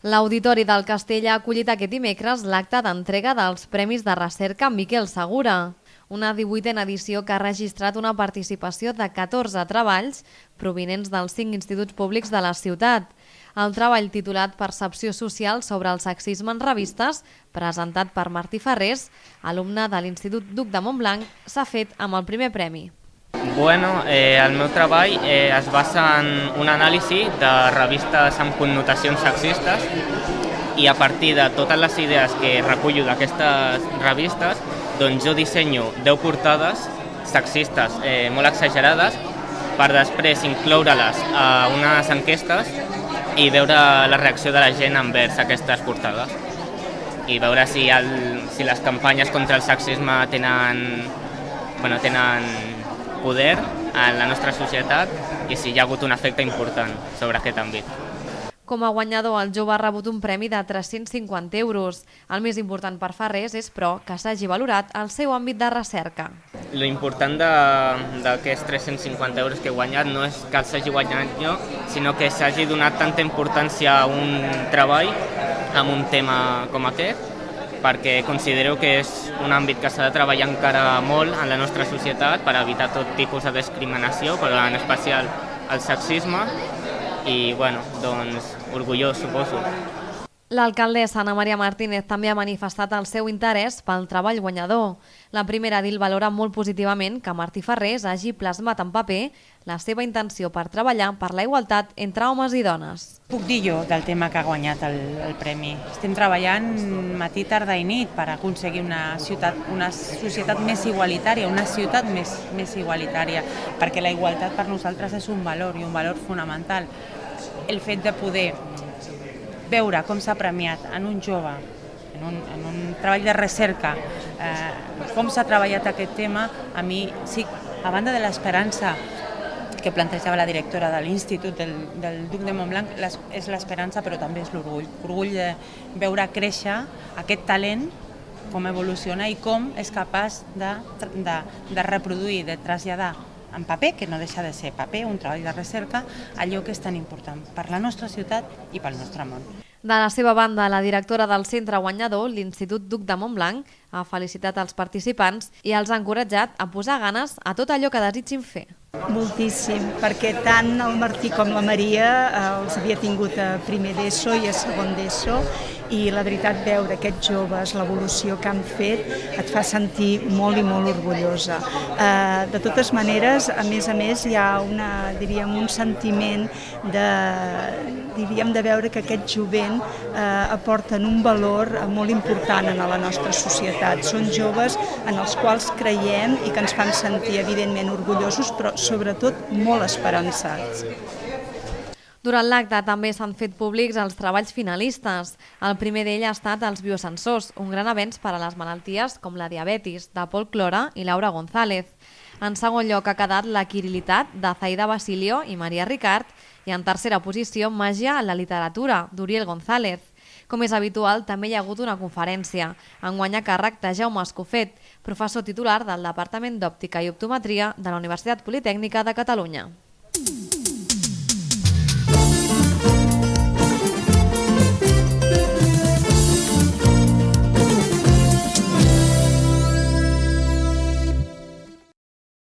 L'Auditori del Castell ha acollit aquest dimecres l'acte d'entrega dels Premis de Recerca Miquel Segura, una 18a edició que ha registrat una participació de 14 treballs provinents dels 5 instituts públics de la ciutat. El treball titulat Percepció social sobre el sexisme en revistes, presentat per Martí Ferrés, alumne de l'Institut Duc de Montblanc, s'ha fet amb el primer premi. El meu treball es basa en un anàlisi de revistes amb connotacions sexistes i a partir de totes les idees que recullo d'aquestes revistes, doncs jo dissenyo 10 portades sexistes molt exagerades per després incloure-les a unes enquestes i veure la reacció de la gent envers aquestes portades i veure si les campanyes contra el sexisme tenen poder en la nostra societat i si hi ha hagut un efecte important sobre aquest àmbit. Com a guanyador, el jove ha rebut un premi de 350 euros. El més important per Ferrés és, però, que s'hagi valorat el seu àmbit de recerca. L'important d'aquests 350 euros que he guanyat no és que els hagi guanyat jo, sinó que s'hagi donat tanta importància a un treball amb un tema com aquest, perquè considero que és un àmbit que s'ha de treballar encara molt en la nostra societat per evitar tot tipus de discriminació, però en especial el sexisme, i orgullós, suposo. L'alcaldessa Ana Maria Martínez també ha manifestat el seu interès pel treball guanyador. La primera edil valora molt positivament que Martí Ferrés hagi plasmat en paper la seva intenció per treballar per la igualtat entre homes i dones. Puc dir jo del tema que ha guanyat el premi. Estem treballant matí, tarda i nit per aconseguir una societat més igualitària, una ciutat més igualitària, perquè la igualtat per nosaltres és un valor i un valor fonamental. El fet de poder veure com s'ha premiat en un jove, en un treball de recerca, com s'ha treballat aquest tema, a mi sí, a banda de l'esperança que plantejava la directora de l'Institut del Duc de Montblanc, és l'esperança però també és l'orgull. Orgull de veure créixer aquest talent, com evoluciona i com és capaç de reproduir, de traslladar en paper, que no deixa de ser paper, un treball de recerca, allò que és tan important per la nostra ciutat i pel nostre món. De la seva banda, la directora del centre guanyador, l'Institut Duc de Montblanc, ha felicitat els participants i els ha encoratjat a posar ganes a tot allò que desitgin fer. Moltíssim, perquè tant el Martí com la Maria els havia tingut a primer d'ESO i a segon d'ESO i la veritat veure aquests joves, l'evolució que han fet, et fa sentir molt i molt orgullosa. De totes maneres, a més, hi ha un sentiment de veure que aquest jovent aporten un valor molt important a la nostra societat. Són joves en els quals creiem i que ens fan sentir evidentment orgullosos, però sobretot molt esperançats. Durant l'acte també s'han fet públics els treballs finalistes. El primer d'ell ha estat els biosensors, un gran avenç per a les malalties com la diabetis, de Pol Clora i Laura González. En segon lloc ha quedat la quirilitat de Zaida Basilio i Maria Ricard i en tercera posició màgia a la literatura d'Uriel González. Com és habitual, també hi ha hagut una conferència, enguany a càrrec de Jaume Escofet, professor titular del Departament d'Òptica i Optometria de la Universitat Politècnica de Catalunya.